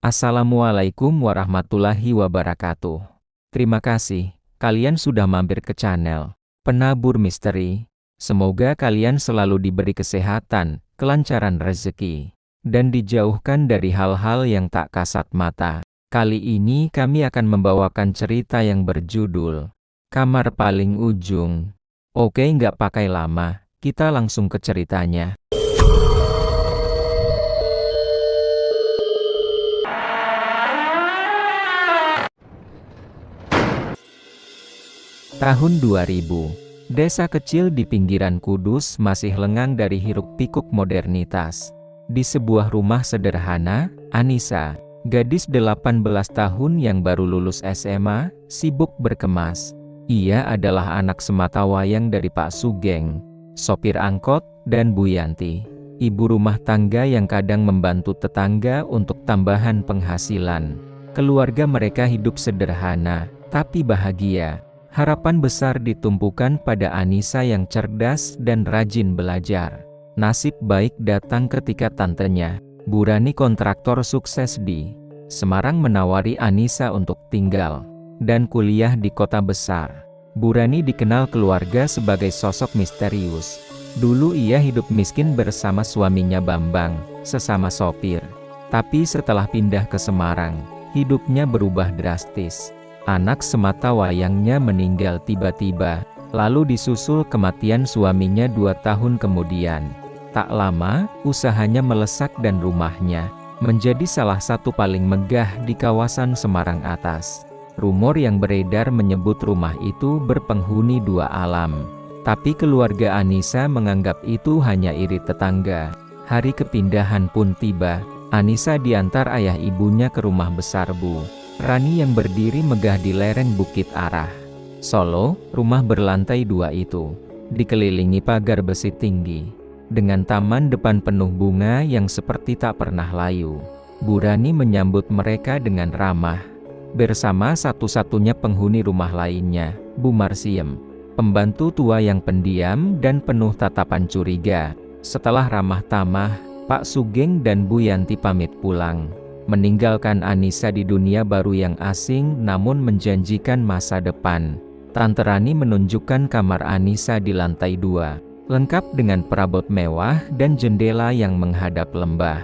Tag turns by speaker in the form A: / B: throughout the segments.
A: Assalamualaikum warahmatullahi wabarakatuh. Terima kasih, kalian sudah mampir ke channel Penabur Misteri. Semoga kalian selalu diberi kesehatan, kelancaran rezeki, dan dijauhkan dari hal-hal yang tak kasat mata. Kali ini kami akan membawakan cerita yang berjudul Kamar Paling Ujung. Oke, nggak pakai lama, kita langsung ke ceritanya. Tahun 2000, desa kecil di pinggiran Kudus masih lengang dari hiruk-pikuk modernitas. Di sebuah rumah sederhana, Anissa, gadis 18 tahun yang baru lulus SMA, sibuk berkemas. Ia adalah anak sematawayang dari Pak Sugeng, sopir angkot, dan Bu Yanti, ibu rumah tangga yang kadang membantu tetangga untuk tambahan penghasilan. Keluarga mereka hidup sederhana, tapi bahagia. Harapan besar ditumpukan pada Anissa yang cerdas dan rajin belajar. Nasib baik datang ketika tantenya, Bu Rani, kontraktor sukses di Semarang, menawari Anissa untuk tinggal dan kuliah di kota besar. Bu Rani dikenal keluarga sebagai sosok misterius. Dulu ia hidup miskin bersama suaminya Bambang, sesama sopir. Tapi setelah pindah ke Semarang, hidupnya berubah drastis. Anak sematawayangnya meninggal tiba-tiba, lalu disusul kematian suaminya 2 tahun kemudian. Tak lama, usahanya melesak dan rumahnya menjadi salah satu paling megah di kawasan Semarang Atas. Rumor yang beredar menyebut rumah itu berpenghuni 2 alam. Tapi keluarga Anissa menganggap itu hanya iri tetangga. Hari kepindahan pun tiba. Anissa diantar ayah ibunya ke rumah besar Bu Rani yang berdiri megah di lereng Bukit Arah, Solo. Rumah berlantai 2 itu dikelilingi pagar besi tinggi, dengan taman depan penuh bunga yang seperti tak pernah layu. Bu Rani menyambut mereka dengan ramah, bersama satu-satunya penghuni rumah lainnya, Bu Marsiem, pembantu tua yang pendiam dan penuh tatapan curiga. Setelah ramah tamah, Pak Sugeng dan Bu Yanti pamit pulang, meninggalkan Anissa di dunia baru yang asing namun menjanjikan masa depan. Tante Rani menunjukkan kamar Anissa di lantai 2, lengkap dengan perabot mewah dan jendela yang menghadap lembah.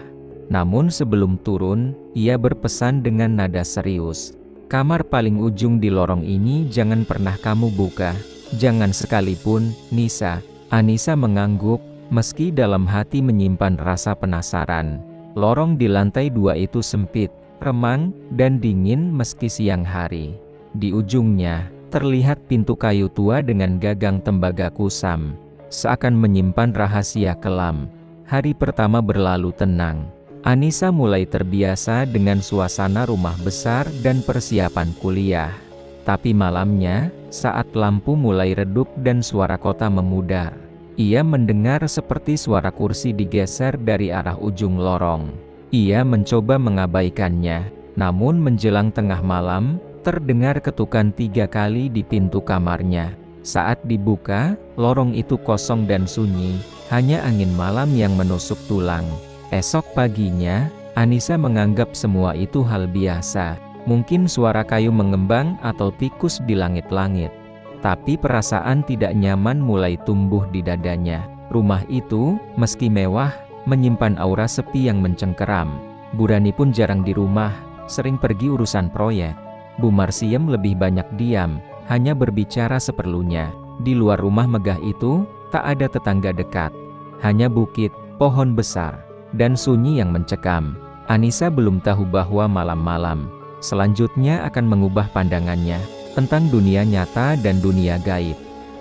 A: Namun sebelum turun, ia berpesan dengan nada serius, "Kamar paling ujung di lorong ini jangan pernah kamu buka, jangan sekalipun, Nisa." Anissa mengangguk, meski dalam hati menyimpan rasa penasaran. Lorong di lantai 2 itu sempit, remang, dan dingin meski siang hari. Di ujungnya, terlihat pintu kayu tua dengan gagang tembaga kusam, seakan menyimpan rahasia kelam. Hari pertama berlalu tenang. Anissa mulai terbiasa dengan suasana rumah besar dan persiapan kuliah. Tapi malamnya, saat lampu mulai redup dan suara kota memudar, ia mendengar seperti suara kursi digeser dari arah ujung lorong. Ia mencoba mengabaikannya, namun menjelang tengah malam, terdengar ketukan 3 kali di pintu kamarnya. Saat dibuka, lorong itu kosong dan sunyi, hanya angin malam yang menusuk tulang. Esok paginya, Anissa menganggap semua itu hal biasa, mungkin suara kayu mengembang atau tikus di langit-langit. Tapi perasaan tidak nyaman mulai tumbuh di dadanya. Rumah itu, meski mewah, menyimpan aura sepi yang mencengkeram. Bu Rani pun jarang di rumah, sering pergi urusan proyek. Bu Marsiem lebih banyak diam, hanya berbicara seperlunya. Di luar rumah megah itu, tak ada tetangga dekat. Hanya bukit, pohon besar, dan sunyi yang mencekam. Anissa belum tahu bahwa malam-malam selanjutnya akan mengubah pandangannya tentang dunia nyata dan dunia gaib.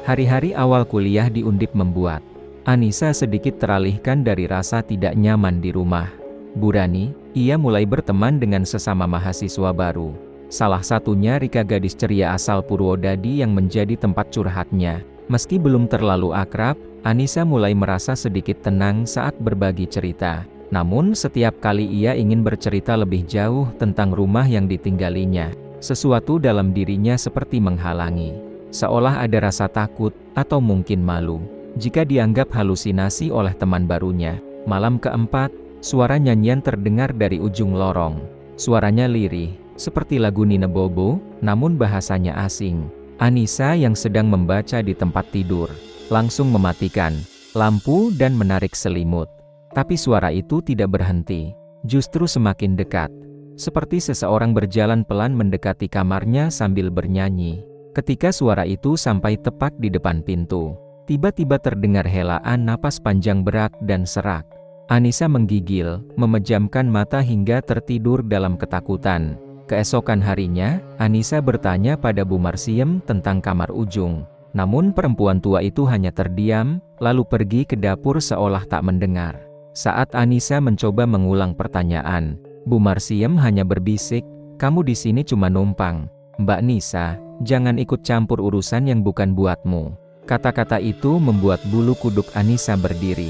A: Hari-hari awal kuliah di Undip membuat Anissa sedikit teralihkan dari rasa tidak nyaman di rumah Bu Rani. Ia mulai berteman dengan sesama mahasiswa baru. Salah satunya Rika, gadis ceria asal Purwodadi yang menjadi tempat curhatnya. Meski belum terlalu akrab, Anissa mulai merasa sedikit tenang saat berbagi cerita. Namun setiap kali ia ingin bercerita lebih jauh tentang rumah yang ditinggalinya, sesuatu dalam dirinya seperti menghalangi. Seolah ada rasa takut, atau mungkin malu, jika dianggap halusinasi oleh teman barunya. Malam keempat, suara nyanyian terdengar dari ujung lorong. Suaranya lirih, seperti lagu Nina Bobo, namun bahasanya asing. Anissa yang sedang membaca di tempat tidur, langsung mematikan lampu dan menarik selimut. Tapi suara itu tidak berhenti, justru semakin dekat. Seperti seseorang berjalan pelan mendekati kamarnya sambil bernyanyi. Ketika suara itu sampai tepat di depan pintu, tiba-tiba terdengar helaan napas panjang berat dan serak. Anissa menggigil, memejamkan mata hingga tertidur dalam ketakutan. Keesokan harinya, Anissa bertanya pada Bu Marsiem tentang kamar ujung. Namun perempuan tua itu hanya terdiam, lalu pergi ke dapur seolah tak mendengar. Saat Anissa mencoba mengulang pertanyaan, Bu Marsiem hanya berbisik, "Kamu di sini cuma numpang. Mbak Nisa, jangan ikut campur urusan yang bukan buatmu." Kata-kata itu membuat bulu kuduk Anissa berdiri.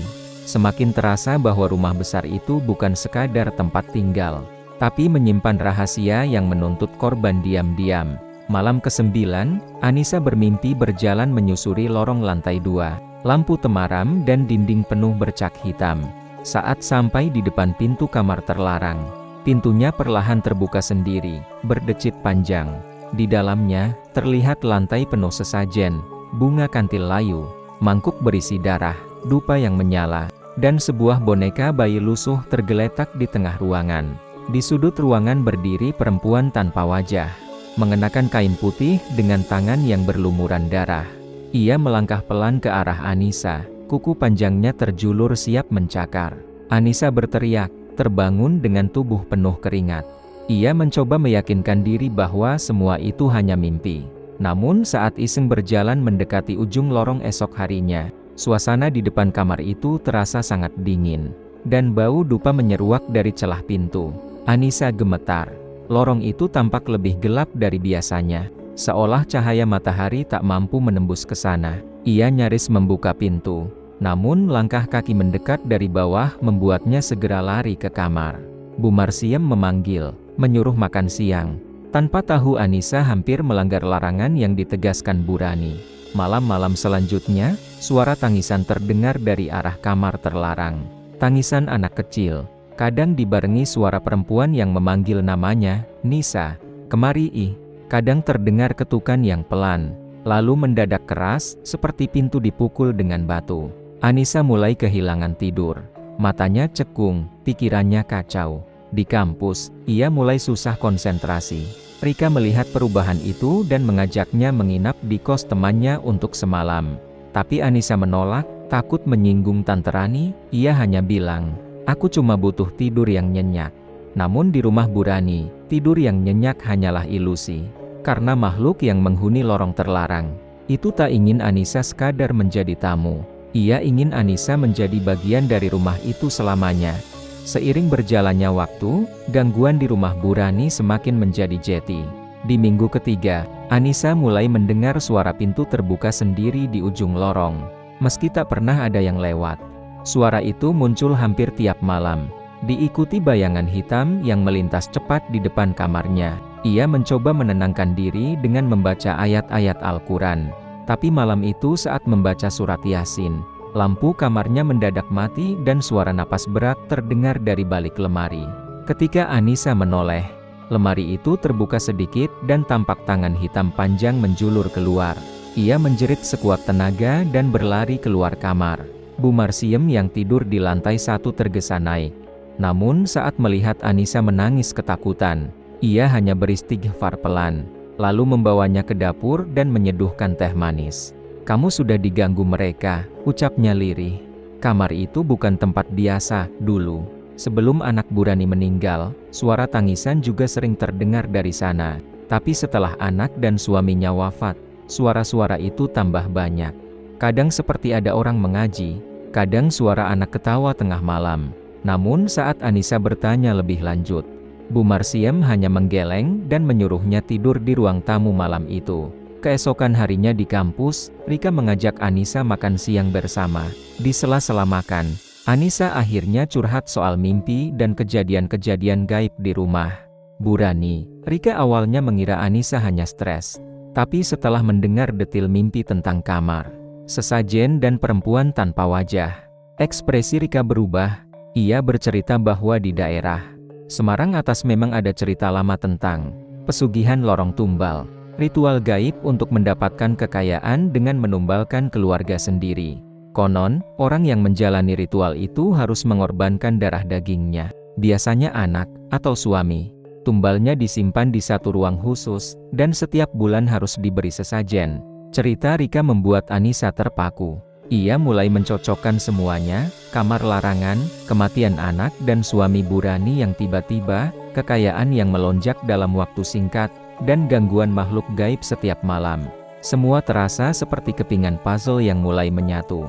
A: Semakin terasa bahwa rumah besar itu bukan sekadar tempat tinggal, tapi menyimpan rahasia yang menuntut korban diam-diam. Malam ke-9, Anissa bermimpi berjalan menyusuri lorong lantai 2, lampu temaram dan dinding penuh bercak hitam. Saat sampai di depan pintu kamar terlarang, pintunya perlahan terbuka sendiri, berdecit panjang. Di dalamnya, terlihat lantai penuh sesajen, bunga kantil layu, mangkuk berisi darah, dupa yang menyala, dan sebuah boneka bayi lusuh tergeletak di tengah ruangan. Di sudut ruangan berdiri perempuan tanpa wajah, mengenakan kain putih dengan tangan yang berlumuran darah. Ia melangkah pelan ke arah Anissa, kuku panjangnya terjulur siap mencakar. Anissa berteriak, terbangun dengan tubuh penuh keringat. Ia mencoba meyakinkan diri bahwa semua itu hanya mimpi. Namun saat iseng berjalan mendekati ujung lorong esok harinya, suasana di depan kamar itu terasa sangat dingin, dan bau dupa menyeruak dari celah pintu. Anissa gemetar. Lorong itu tampak lebih gelap dari biasanya, seolah cahaya matahari tak mampu menembus ke sana. Ia nyaris membuka pintu, namun langkah kaki mendekat dari bawah membuatnya segera lari ke kamar. Bu Marsiem memanggil, menyuruh makan siang. Tanpa tahu Anissa hampir melanggar larangan yang ditegaskan Bu Rani. Malam-malam selanjutnya, suara tangisan terdengar dari arah kamar terlarang. Tangisan anak kecil, kadang dibarengi suara perempuan yang memanggil namanya, "Nisa, kemari ih." Kadang terdengar ketukan yang pelan, lalu mendadak keras, seperti pintu dipukul dengan batu. Anissa mulai kehilangan tidur. Matanya cekung, pikirannya kacau. Di kampus, ia mulai susah konsentrasi. Rika melihat perubahan itu dan mengajaknya menginap di kos temannya untuk semalam. Tapi Anissa menolak, takut menyinggung Tante Rani. Ia hanya bilang, "Aku cuma butuh tidur yang nyenyak." Namun di rumah Bu Rani, tidur yang nyenyak hanyalah ilusi. Karena makhluk yang menghuni lorong terlarang itu tak ingin Anissa sekadar menjadi tamu. Ia ingin Anissa menjadi bagian dari rumah itu selamanya. Seiring berjalannya waktu, gangguan di rumah Bu Rani semakin menjadi jeti. Di minggu ketiga, Anissa mulai mendengar suara pintu terbuka sendiri di ujung lorong. Meski tak pernah ada yang lewat, suara itu muncul hampir tiap malam. Diikuti bayangan hitam yang melintas cepat di depan kamarnya. Ia mencoba menenangkan diri dengan membaca ayat-ayat Al-Quran. Tapi malam itu saat membaca surat Yasin, lampu kamarnya mendadak mati dan suara napas berat terdengar dari balik lemari. Ketika Anissa menoleh, lemari itu terbuka sedikit dan tampak tangan hitam panjang menjulur keluar. Ia menjerit sekuat tenaga dan berlari keluar kamar. Bu Marsiem yang tidur di lantai 1 tergesa naik. Namun saat melihat Anissa menangis ketakutan, ia hanya beristighfar pelan, lalu membawanya ke dapur dan menyeduhkan teh manis. "Kamu sudah diganggu mereka," ucapnya lirih. Kamar itu bukan tempat biasa, dulu. Sebelum anak Bu Rani meninggal, suara tangisan juga sering terdengar dari sana. Tapi setelah anak dan suaminya wafat, suara-suara itu tambah banyak. Kadang seperti ada orang mengaji, kadang suara anak ketawa tengah malam. Namun saat Anissa bertanya lebih lanjut, Bu Marsiem hanya menggeleng dan menyuruhnya tidur di ruang tamu malam itu. Keesokan harinya di kampus, Rika mengajak Anissa makan siang bersama. Di sela-sela makan, Anissa akhirnya curhat soal mimpi dan kejadian-kejadian gaib di rumah. Bu Rani, Rika awalnya mengira Anissa hanya stres. Tapi setelah mendengar detil mimpi tentang kamar, sesajen dan perempuan tanpa wajah, ekspresi Rika berubah. Ia bercerita bahwa di daerah Semarang Atas memang ada cerita lama tentang pesugihan lorong tumbal. Ritual gaib untuk mendapatkan kekayaan dengan menumbalkan keluarga sendiri. Konon, orang yang menjalani ritual itu harus mengorbankan darah dagingnya, biasanya anak atau suami. Tumbalnya disimpan di satu ruang khusus, dan setiap bulan harus diberi sesajen. Cerita Rika membuat Anissa terpaku. Ia mulai mencocokkan semuanya, kamar larangan, kematian anak dan suami Burani yang tiba-tiba, kekayaan yang melonjak dalam waktu singkat, dan gangguan makhluk gaib setiap malam. Semua terasa seperti kepingan puzzle yang mulai menyatu.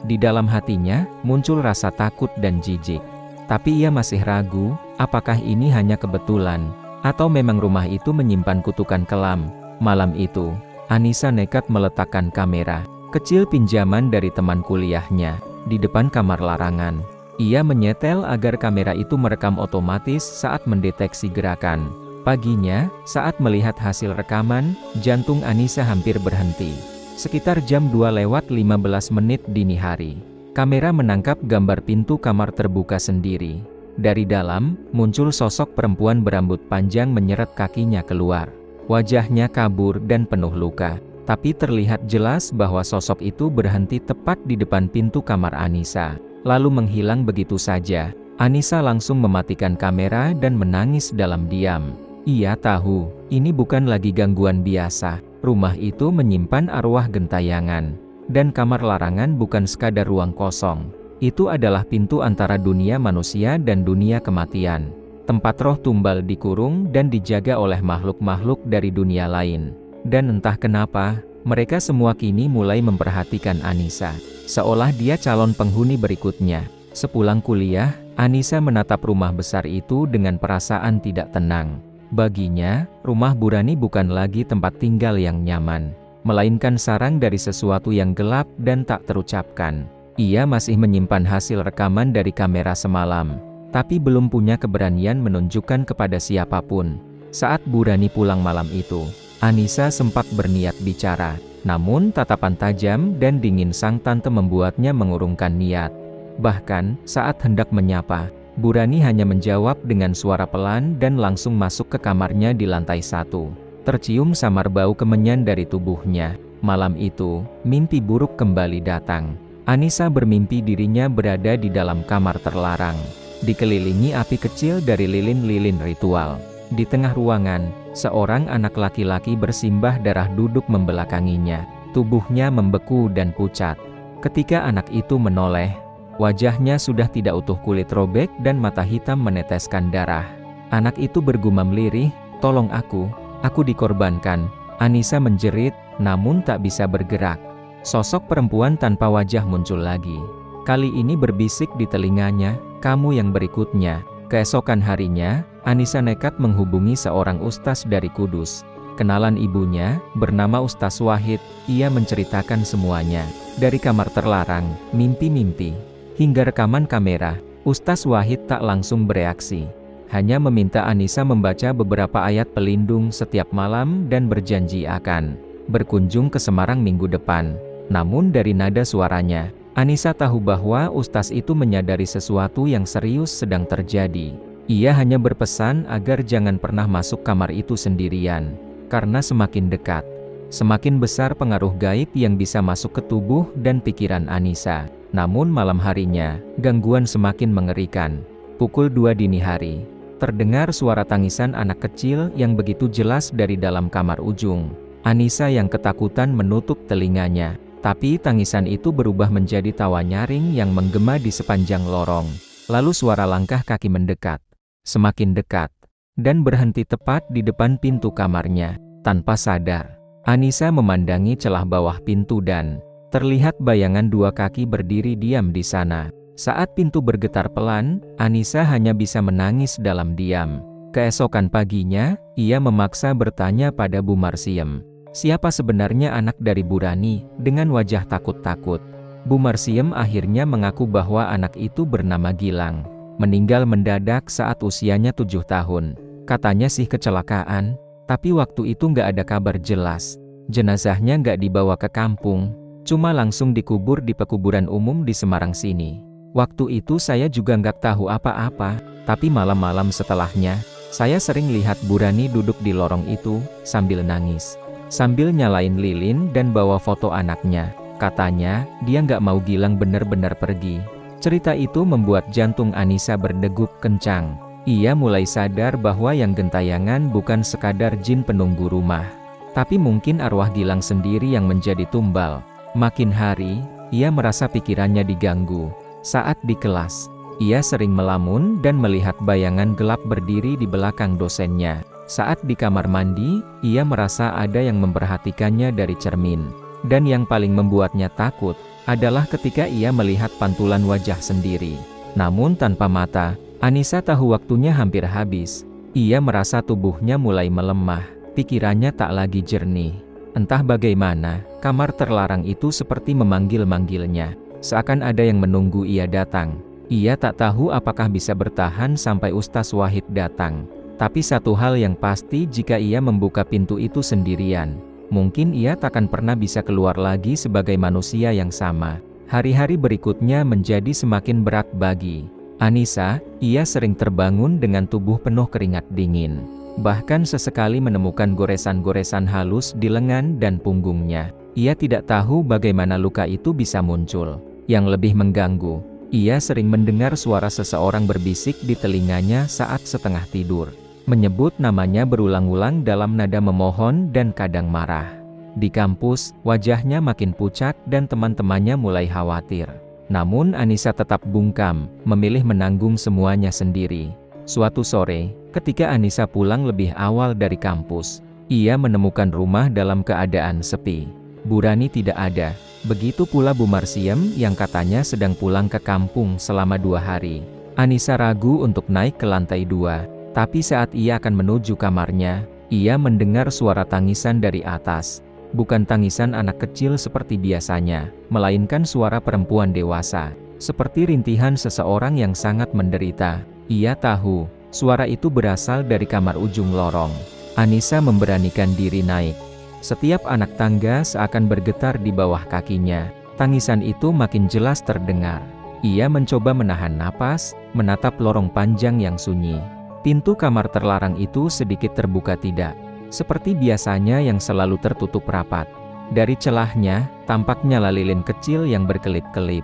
A: Di dalam hatinya, muncul rasa takut dan jijik. Tapi ia masih ragu, apakah ini hanya kebetulan, atau memang rumah itu menyimpan kutukan kelam. Malam itu, Anissa nekat meletakkan kamera kecil pinjaman dari teman kuliahnya di depan kamar larangan. Ia menyetel agar kamera itu merekam otomatis saat mendeteksi gerakan. Paginya, saat melihat hasil rekaman, jantung Anissa hampir berhenti. Sekitar jam 2:15 dini hari, kamera menangkap gambar pintu kamar terbuka sendiri. Dari dalam, muncul sosok perempuan berambut panjang menyeret kakinya keluar. Wajahnya kabur dan penuh luka, tapi terlihat jelas bahwa sosok itu berhenti tepat di depan pintu kamar Anissa, lalu menghilang begitu saja. Anissa langsung mematikan kamera dan menangis dalam diam. Ia tahu, ini bukan lagi gangguan biasa. Rumah itu menyimpan arwah gentayangan. Dan kamar larangan bukan sekadar ruang kosong. Itu adalah pintu antara dunia manusia dan dunia kematian. Tempat roh tumbal dikurung dan dijaga oleh makhluk-makhluk dari dunia lain. Dan entah kenapa, mereka semua kini mulai memperhatikan Anissa, seolah dia calon penghuni berikutnya. Sepulang kuliah, Anissa menatap rumah besar itu dengan perasaan tidak tenang. Baginya, rumah Burani bukan lagi tempat tinggal yang nyaman, melainkan sarang dari sesuatu yang gelap dan tak terucapkan. Ia masih menyimpan hasil rekaman dari kamera semalam, tapi belum punya keberanian menunjukkan kepada siapapun. Saat Burani pulang malam itu, Anissa sempat berniat bicara, namun tatapan tajam dan dingin sang tante membuatnya mengurungkan niat. Bahkan, saat hendak menyapa, Burani hanya menjawab dengan suara pelan dan langsung masuk ke kamarnya di lantai 1. Tercium samar bau kemenyan dari tubuhnya. Malam itu, mimpi buruk kembali datang. Anissa bermimpi dirinya berada di dalam kamar terlarang, dikelilingi api kecil dari lilin-lilin ritual. Di tengah ruangan, seorang anak laki-laki bersimbah darah duduk membelakanginya. Tubuhnya membeku dan pucat. Ketika anak itu menoleh, wajahnya sudah tidak utuh, kulit robek dan mata hitam meneteskan darah. Anak itu bergumam lirih, "Tolong aku dikorbankan." Anissa menjerit, namun tak bisa bergerak. Sosok perempuan tanpa wajah muncul lagi. Kali ini berbisik di telinganya, "Kamu yang berikutnya." Keesokan harinya, Anissa nekat menghubungi seorang ustaz dari Kudus. Kenalan ibunya, bernama Ustaz Wahid. Ia menceritakan semuanya, dari kamar terlarang, mimpi-mimpi, hingga rekaman kamera. Ustaz Wahid tak langsung bereaksi, hanya meminta Anissa membaca beberapa ayat pelindung setiap malam dan berjanji akan berkunjung ke Semarang minggu depan. Namun dari nada suaranya, Anissa tahu bahwa ustaz itu menyadari sesuatu yang serius sedang terjadi. Ia hanya berpesan agar jangan pernah masuk kamar itu sendirian, karena semakin dekat, semakin besar pengaruh gaib yang bisa masuk ke tubuh dan pikiran Anissa. Namun malam harinya, gangguan semakin mengerikan. Pukul 2 dini hari, terdengar suara tangisan anak kecil yang begitu jelas dari dalam kamar ujung. Anissa yang ketakutan menutup telinganya, tapi tangisan itu berubah menjadi tawa nyaring yang menggema di sepanjang lorong. Lalu suara langkah kaki mendekat, semakin dekat, dan berhenti tepat di depan pintu kamarnya. Tanpa sadar, Anissa memandangi celah bawah pintu dan terlihat bayangan 2 kaki berdiri diam di sana. Saat pintu bergetar pelan, Anissa hanya bisa menangis dalam diam. Keesokan paginya, ia memaksa bertanya pada Bu Marsiem, siapa sebenarnya anak dari Burani, dengan wajah takut-takut. Bu Marsiem akhirnya mengaku bahwa anak itu bernama Gilang, meninggal mendadak saat usianya 7 tahun. Katanya sih kecelakaan, tapi waktu itu nggak ada kabar jelas. Jenazahnya nggak dibawa ke kampung, cuma langsung dikubur di pekuburan umum di Semarang sini. Waktu itu saya juga nggak tahu apa-apa. Tapi malam-malam setelahnya, saya sering lihat Bu Rani duduk di lorong itu, sambil nangis. Sambil nyalain lilin dan bawa foto anaknya. Katanya, dia nggak mau Gilang benar-benar pergi. Cerita itu membuat jantung Anissa berdegup kencang. Ia mulai sadar bahwa yang gentayangan bukan sekadar jin penunggu rumah. Tapi mungkin arwah Gilang sendiri yang menjadi tumbal. Makin hari, ia merasa pikirannya diganggu. Saat di kelas, ia sering melamun dan melihat bayangan gelap berdiri di belakang dosennya. Saat di kamar mandi, ia merasa ada yang memperhatikannya dari cermin. Dan yang paling membuatnya takut, adalah ketika ia melihat pantulan wajah sendiri. Namun tanpa mata, Anissa tahu waktunya hampir habis. Ia merasa tubuhnya mulai melemah, pikirannya tak lagi jernih. Entah bagaimana, kamar terlarang itu seperti memanggil-manggilnya. Seakan ada yang menunggu ia datang. Ia tak tahu apakah bisa bertahan sampai Ustaz Wahid datang. Tapi satu hal yang pasti, jika ia membuka pintu itu sendirian, mungkin ia takkan pernah bisa keluar lagi sebagai manusia yang sama. Hari-hari berikutnya menjadi semakin berat bagi Anissa. Ia sering terbangun dengan tubuh penuh keringat dingin. Bahkan sesekali menemukan goresan-goresan halus di lengan dan punggungnya. Ia tidak tahu bagaimana luka itu bisa muncul. Yang lebih mengganggu, ia sering mendengar suara seseorang berbisik di telinganya saat setengah tidur. Menyebut namanya berulang-ulang dalam nada memohon dan kadang marah. Di kampus, wajahnya makin pucat dan teman-temannya mulai khawatir. Namun Anissa tetap bungkam, memilih menanggung semuanya sendiri. Suatu sore, ketika Anissa pulang lebih awal dari kampus, ia menemukan rumah dalam keadaan sepi. Bu Rani tidak ada, begitu pula Bu Marsiem yang katanya sedang pulang ke kampung selama 2 hari. Anissa ragu untuk naik ke lantai 2, tapi saat ia akan menuju kamarnya, ia mendengar suara tangisan dari atas. Bukan tangisan anak kecil seperti biasanya, melainkan suara perempuan dewasa, seperti rintihan seseorang yang sangat menderita. Ia tahu, suara itu berasal dari kamar ujung lorong. Anissa memberanikan diri naik. Setiap anak tangga seakan bergetar di bawah kakinya. Tangisan itu makin jelas terdengar. Ia mencoba menahan napas, menatap lorong panjang yang sunyi. Pintu kamar terlarang itu sedikit terbuka tidak seperti biasanya yang selalu tertutup rapat. Dari celahnya, tampak nyala lilin kecil yang berkelip-kelip.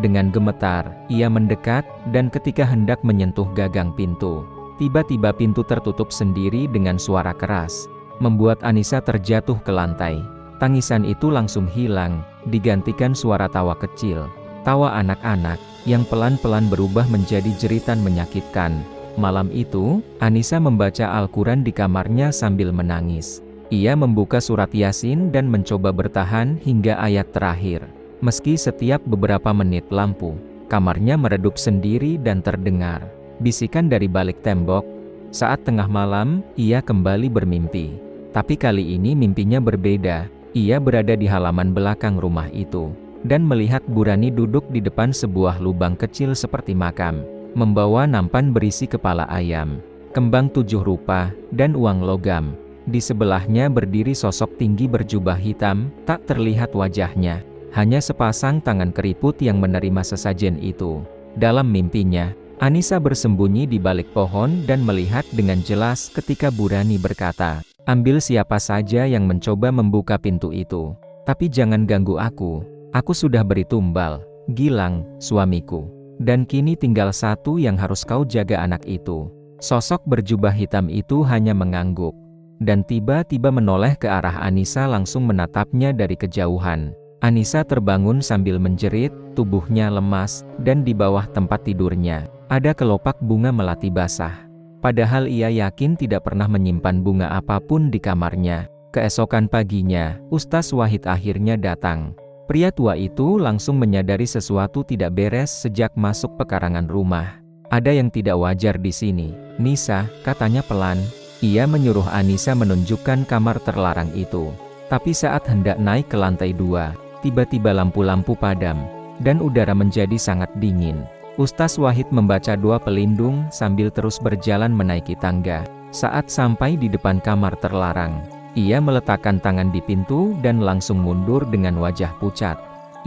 A: Dengan gemetar, ia mendekat, dan ketika hendak menyentuh gagang pintu, tiba-tiba pintu tertutup sendiri dengan suara keras, membuat Anissa terjatuh ke lantai. Tangisan itu langsung hilang, digantikan suara tawa kecil. Tawa anak-anak, yang pelan-pelan berubah menjadi jeritan menyakitkan. Malam itu, Anissa membaca Al-Quran di kamarnya sambil menangis. Ia membuka surat Yasin dan mencoba bertahan hingga ayat terakhir. Meski setiap beberapa menit lampu kamarnya meredup sendiri dan terdengar bisikan dari balik tembok. Saat tengah malam, ia kembali bermimpi. Tapi kali ini mimpinya berbeda. Ia berada di halaman belakang rumah itu, dan melihat Bu Rani duduk di depan sebuah lubang kecil seperti makam, membawa nampan berisi kepala ayam, kembang 7 rupa, dan uang logam. Di sebelahnya berdiri sosok tinggi berjubah hitam, tak terlihat wajahnya, hanya sepasang tangan keriput yang menerima sesajen itu. Dalam mimpinya, Anissa bersembunyi di balik pohon dan melihat dengan jelas ketika Bu Rani berkata, "Ambil siapa saja yang mencoba membuka pintu itu, tapi jangan ganggu aku sudah beri tumbal, Gilang, suamiku. Dan kini tinggal satu yang harus kau jaga, anak itu." Sosok berjubah hitam itu hanya mengangguk, dan tiba-tiba menoleh ke arah Anissa langsung menatapnya dari kejauhan. Anissa terbangun sambil menjerit, tubuhnya lemas, dan di bawah tempat tidurnya, ada kelopak bunga melati basah. Padahal ia yakin tidak pernah menyimpan bunga apapun di kamarnya. Keesokan paginya, Ustaz Wahid akhirnya datang. Pria tua itu langsung menyadari sesuatu tidak beres sejak masuk pekarangan rumah. "Ada yang tidak wajar di sini, Nisa," katanya pelan. Ia menyuruh Anissa menunjukkan kamar terlarang itu. Tapi saat hendak naik ke lantai 2, tiba-tiba lampu-lampu padam, dan udara menjadi sangat dingin. Ustaz Wahid membaca doa pelindung sambil terus berjalan menaiki tangga. Saat sampai di depan kamar terlarang, ia meletakkan tangan di pintu dan langsung mundur dengan wajah pucat.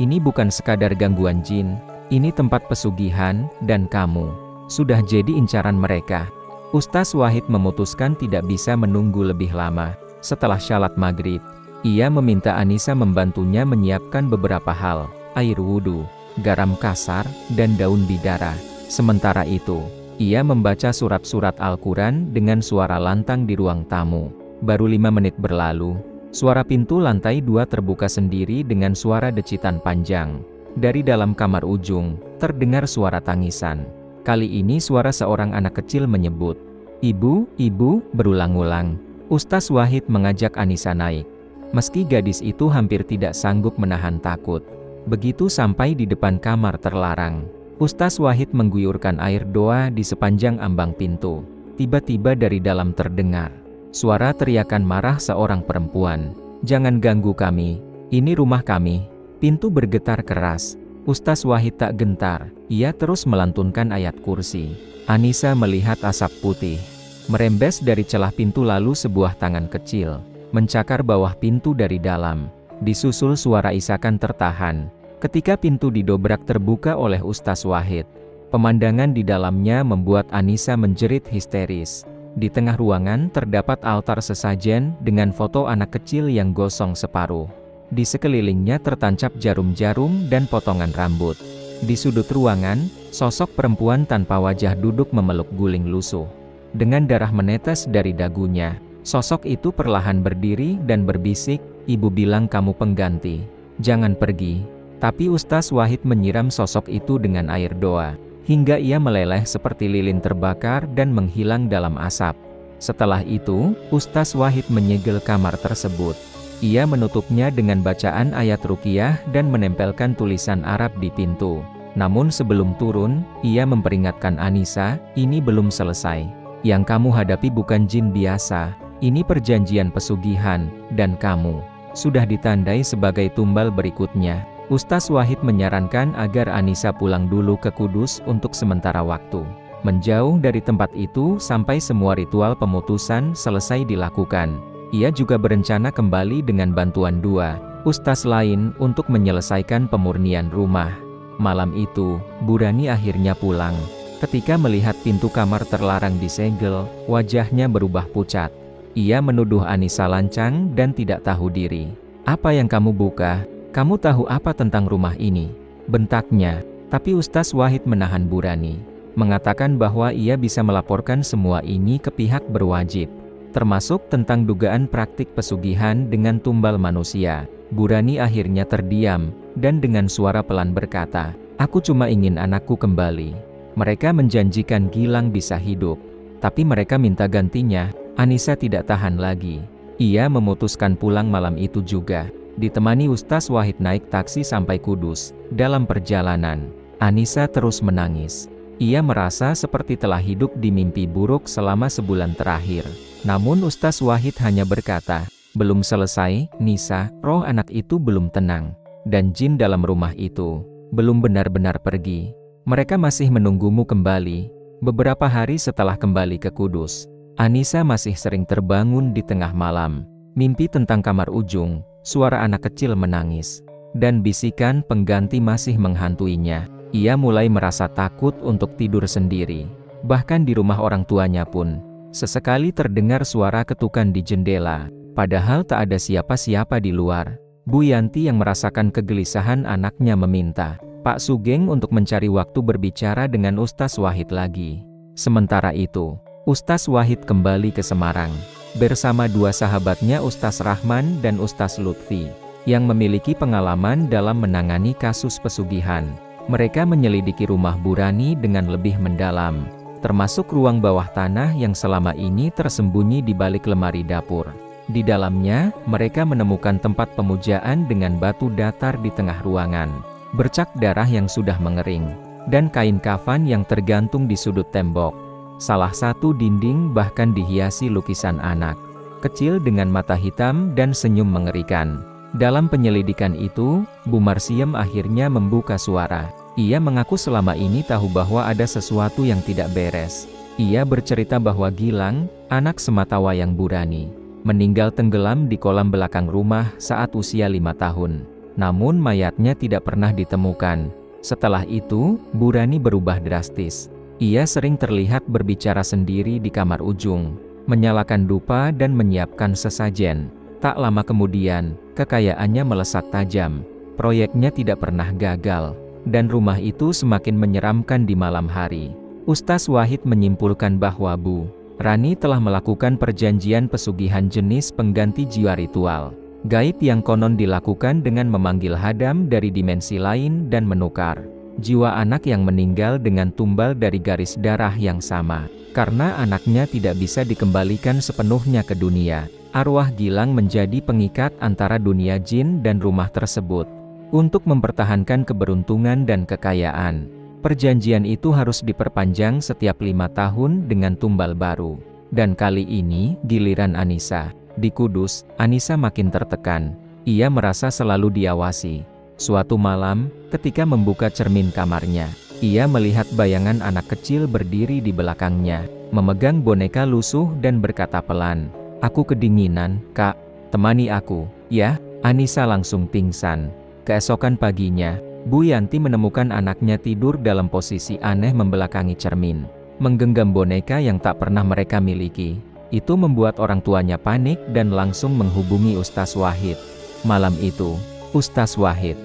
A: "Ini bukan sekadar gangguan jin, ini tempat pesugihan, dan kamu sudah jadi incaran mereka. Ustaz Wahid memutuskan tidak bisa menunggu lebih lama. Setelah syalat maghrib, ia meminta Anisa membantunya menyiapkan beberapa hal, air wudhu, garam kasar, dan daun bidara. Sementara itu, ia membaca surat-surat Al-Quran dengan suara lantang di ruang tamu. Baru 5 menit berlalu, suara pintu lantai 2 terbuka sendiri dengan suara decitan panjang. Dari dalam kamar ujung, terdengar suara tangisan. Kali ini suara seorang anak kecil menyebut, "Ibu, ibu," berulang-ulang. Ustaz Wahid mengajak Anisa naik. Meski gadis itu hampir tidak sanggup menahan takut. Begitu sampai di depan kamar terlarang, Ustaz Wahid mengguyurkan air doa di sepanjang ambang pintu. Tiba-tiba dari dalam terdengar suara teriakan marah seorang perempuan, "Jangan ganggu kami, ini rumah kami." Pintu bergetar keras. Ustaz Wahid tak gentar, ia terus melantunkan ayat kursi. Anisa melihat asap putih merembes dari celah pintu, lalu sebuah tangan kecil mencakar bawah pintu dari dalam. Disusul suara isakan tertahan. Ketika pintu didobrak terbuka oleh Ustaz Wahid, pemandangan di dalamnya membuat Anisa menjerit histeris. Di tengah ruangan terdapat altar sesajen dengan foto anak kecil yang gosong separuh. Di sekelilingnya tertancap jarum-jarum dan potongan rambut. Di sudut ruangan, sosok perempuan tanpa wajah duduk memeluk guling lusuh. Dengan darah menetes dari dagunya, sosok itu perlahan berdiri dan berbisik, "Ibu bilang kamu pengganti. Jangan pergi." Tapi Ustaz Wahid menyiram sosok itu dengan air doa, hingga ia meleleh seperti lilin terbakar dan menghilang dalam asap. Setelah itu, Ustaz Wahid menyegel kamar tersebut. Ia menutupnya dengan bacaan ayat ruqyah dan menempelkan tulisan Arab di pintu. Namun sebelum turun, ia memperingatkan Anisa, "Ini belum selesai. Yang kamu hadapi bukan jin biasa, ini perjanjian pesugihan, dan kamu sudah ditandai sebagai tumbal berikutnya." Ustaz Wahid menyarankan agar Anisa pulang dulu ke Kudus untuk sementara waktu, menjauh dari tempat itu sampai semua ritual pemutusan selesai dilakukan. Ia juga berencana kembali dengan bantuan 2 ustaz lain untuk menyelesaikan pemurnian rumah. Malam itu, Burani akhirnya pulang. Ketika melihat pintu kamar terlarang disegel, wajahnya berubah pucat. Ia menuduh Anisa lancang dan tidak tahu diri. "Apa yang kamu buka? Kamu tahu apa tentang rumah ini?" bentaknya. Tapi Ustaz Wahid menahan Burani, mengatakan bahwa ia bisa melaporkan semua ini ke pihak berwajib, termasuk tentang dugaan praktik pesugihan dengan tumbal manusia. Burani akhirnya terdiam, dan dengan suara pelan berkata, "Aku cuma ingin anakku kembali. Mereka menjanjikan Gilang bisa hidup, tapi mereka minta gantinya." Anisa tidak tahan lagi. Ia memutuskan pulang malam itu juga. Ditemani Ustaz Wahid naik taksi sampai Kudus. Dalam perjalanan, Anisa terus menangis. Ia merasa seperti telah hidup di mimpi buruk selama sebulan terakhir. Namun Ustaz Wahid hanya berkata, "Belum selesai, Nisa, roh anak itu belum tenang. Dan jin dalam rumah itu belum benar-benar pergi. Mereka masih menunggumu kembali." Beberapa hari setelah kembali ke Kudus, Anisa masih sering terbangun di tengah malam. Mimpi tentang kamar ujung, suara anak kecil menangis, dan bisikan pengganti masih menghantuinya. Ia mulai merasa takut untuk tidur sendiri. Bahkan di rumah orang tuanya pun, sesekali terdengar suara ketukan di jendela, padahal tak ada siapa-siapa di luar. Bu Yanti yang merasakan kegelisahan anaknya meminta Pak Sugeng untuk mencari waktu berbicara dengan Ustaz Wahid lagi. Sementara itu, Ustaz Wahid kembali ke Semarang, bersama 2 sahabatnya Ustaz Rahman dan Ustaz Lutfi, yang memiliki pengalaman dalam menangani kasus pesugihan. Mereka menyelidiki rumah Burani dengan lebih mendalam, termasuk ruang bawah tanah yang selama ini tersembunyi di balik lemari dapur. Di dalamnya, mereka menemukan tempat pemujaan dengan batu datar di tengah ruangan, bercak darah yang sudah mengering, dan kain kafan yang tergantung di sudut tembok. Salah satu dinding bahkan dihiasi lukisan anak kecil dengan mata hitam dan senyum mengerikan. Dalam penyelidikan itu, Bu Marsiem akhirnya membuka suara. Ia mengaku selama ini tahu bahwa ada sesuatu yang tidak beres. Ia bercerita bahwa Gilang, anak sematawayang Burani, meninggal tenggelam di kolam belakang rumah saat usia 5 tahun. Namun mayatnya tidak pernah ditemukan. Setelah itu, Burani berubah drastis. Ia sering terlihat berbicara sendiri di kamar ujung, menyalakan dupa dan menyiapkan sesajen. Tak lama kemudian, kekayaannya melesat tajam. Proyeknya tidak pernah gagal, dan rumah itu semakin menyeramkan di malam hari. Ustaz Wahid menyimpulkan bahwa Bu Rani telah melakukan perjanjian pesugihan jenis pengganti jiwa ritual gaib yang konon dilakukan dengan memanggil hadam dari dimensi lain dan menukar jiwa anak yang meninggal dengan tumbal dari garis darah yang sama. Karena anaknya tidak bisa dikembalikan sepenuhnya ke dunia, arwah Gilang menjadi pengikat antara dunia jin dan rumah tersebut. Untuk mempertahankan keberuntungan dan kekayaan, perjanjian itu harus diperpanjang setiap 5 tahun dengan tumbal baru. Dan kali ini, giliran Anissa. Di Kudus, Anissa makin tertekan. Ia merasa selalu diawasi. Suatu malam, ketika membuka cermin kamarnya, ia melihat bayangan anak kecil berdiri di belakangnya, memegang boneka lusuh dan berkata pelan, "Aku kedinginan, Kak. Temani aku, ya." Anissa langsung pingsan. Keesokan paginya, Bu Yanti menemukan anaknya tidur dalam posisi aneh membelakangi cermin, menggenggam boneka yang tak pernah mereka miliki. Itu membuat orang tuanya panik dan langsung menghubungi Ustaz Wahid. Malam itu, Ustaz Wahid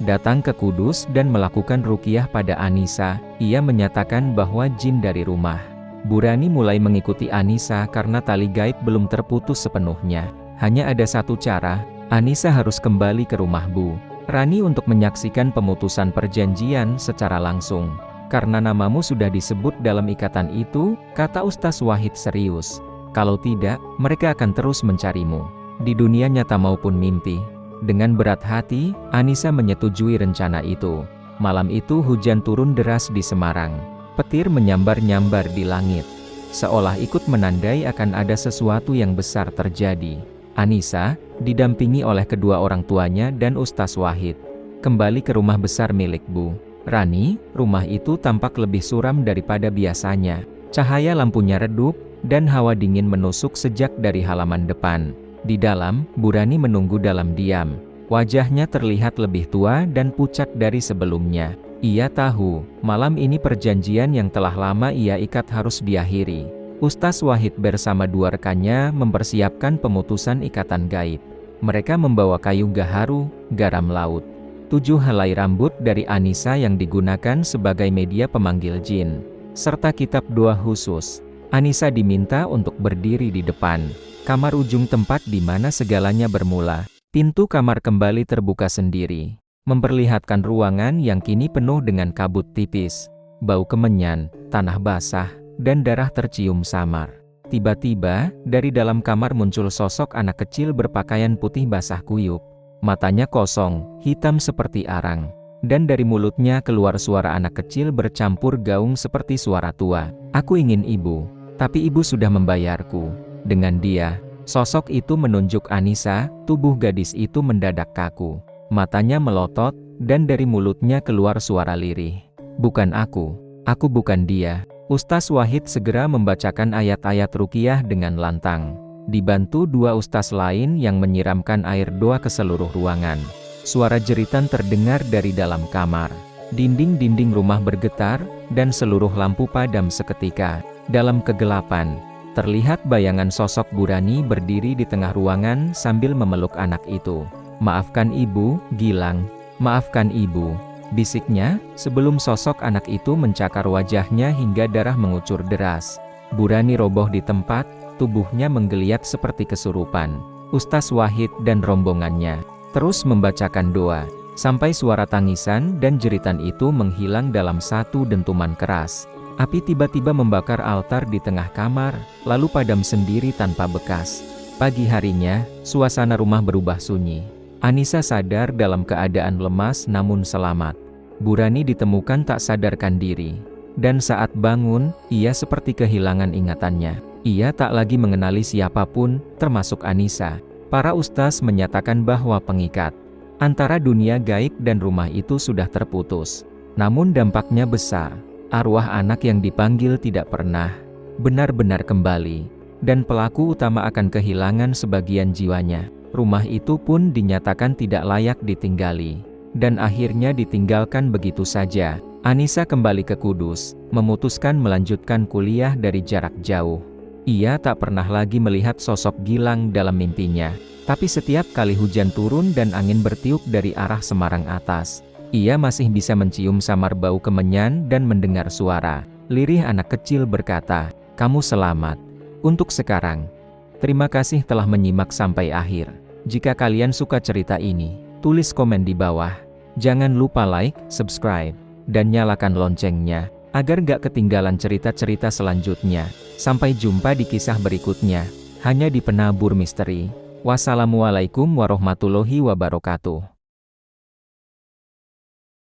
A: datang ke Kudus dan melakukan ruqyah pada Anissa. Ia menyatakan bahwa jin dari rumah Bu Rani mulai mengikuti Anissa karena tali gaib belum terputus sepenuhnya. Hanya ada satu cara, Anissa harus kembali ke rumah Bu Rani untuk menyaksikan pemutusan perjanjian secara langsung. Karena namamu sudah disebut dalam ikatan itu, kata Ustaz Wahid serius. Kalau tidak, mereka akan terus mencarimu, di dunia nyata maupun mimpi. Dengan berat hati, Anissa menyetujui rencana itu. Malam itu hujan turun deras di Semarang. Petir menyambar-nyambar di langit, seolah ikut menandai akan ada sesuatu yang besar terjadi. Anissa, didampingi oleh kedua orang tuanya dan Ustaz Wahid, kembali ke rumah besar milik Bu Rani. Rumah itu tampak lebih suram daripada biasanya. Cahaya lampunya redup, dan hawa dingin menusuk sejak dari halaman depan. Di dalam, Bu Rani menunggu dalam diam. Wajahnya terlihat lebih tua dan pucat dari sebelumnya. Ia tahu, malam ini perjanjian yang telah lama ia ikat harus diakhiri. Ustaz Wahid bersama dua rekannya mempersiapkan pemutusan ikatan gaib. Mereka membawa kayu gaharu, garam laut, 7 helai rambut dari Anissa yang digunakan sebagai media pemanggil jin, serta kitab doa khusus. Anissa diminta untuk berdiri di depan kamar ujung tempat di mana segalanya bermula. Pintu kamar kembali terbuka sendiri, memperlihatkan ruangan yang kini penuh dengan kabut tipis, bau kemenyan, tanah basah, dan darah tercium samar. Tiba-tiba, dari dalam kamar muncul sosok anak kecil berpakaian putih basah kuyup. Matanya kosong, hitam seperti arang. Dan dari mulutnya keluar suara anak kecil bercampur gaung seperti suara tua. "Aku ingin ibu, tapi ibu sudah membayarku." Dengan dia, sosok itu menunjuk Anissa. Tubuh gadis itu mendadak kaku. Matanya melotot, dan dari mulutnya keluar suara lirih. "Bukan aku bukan dia." Ustaz Wahid segera membacakan ayat-ayat ruqyah dengan lantang, dibantu dua ustaz lain yang menyiramkan air doa ke seluruh ruangan. Suara jeritan terdengar dari dalam kamar. Dinding-dinding rumah bergetar, dan seluruh lampu padam seketika. Dalam kegelapan, terlihat bayangan sosok Bu Rani berdiri di tengah ruangan sambil memeluk anak itu. "Maafkan ibu, Gilang. Maafkan ibu," bisiknya, sebelum sosok anak itu mencakar wajahnya hingga darah mengucur deras. Bu Rani roboh di tempat, tubuhnya menggeliat seperti kesurupan. Ustaz Wahid dan rombongannya terus membacakan doa, sampai suara tangisan dan jeritan itu menghilang dalam satu dentuman keras. Api tiba-tiba membakar altar di tengah kamar, lalu padam sendiri tanpa bekas. Pagi harinya, suasana rumah berubah sunyi. Anissa sadar dalam keadaan lemas namun selamat. Bu Rani ditemukan tak sadarkan diri. Dan saat bangun, ia seperti kehilangan ingatannya. Ia tak lagi mengenali siapapun, termasuk Anissa. Para ustaz menyatakan bahwa pengikat antara dunia gaib dan rumah itu sudah terputus. Namun dampaknya besar. Arwah anak yang dipanggil tidak pernah benar-benar kembali. Dan pelaku utama akan kehilangan sebagian jiwanya. Rumah itu pun dinyatakan tidak layak ditinggali, dan akhirnya ditinggalkan begitu saja. Anissa kembali ke Kudus, memutuskan melanjutkan kuliah dari jarak jauh. Ia tak pernah lagi melihat sosok Gilang dalam mimpinya. Tapi setiap kali hujan turun dan angin bertiup dari arah Semarang atas, ia masih bisa mencium samar bau kemenyan dan mendengar suara lirih anak kecil berkata, "Kamu selamat. Untuk sekarang." Terima kasih telah menyimak sampai akhir. Jika kalian suka cerita ini, tulis komen di bawah. Jangan lupa like, subscribe, dan nyalakan loncengnya, agar gak ketinggalan cerita-cerita selanjutnya. Sampai jumpa di kisah berikutnya, hanya di Penabur Misteri. Wassalamualaikum warahmatullahi wabarakatuh.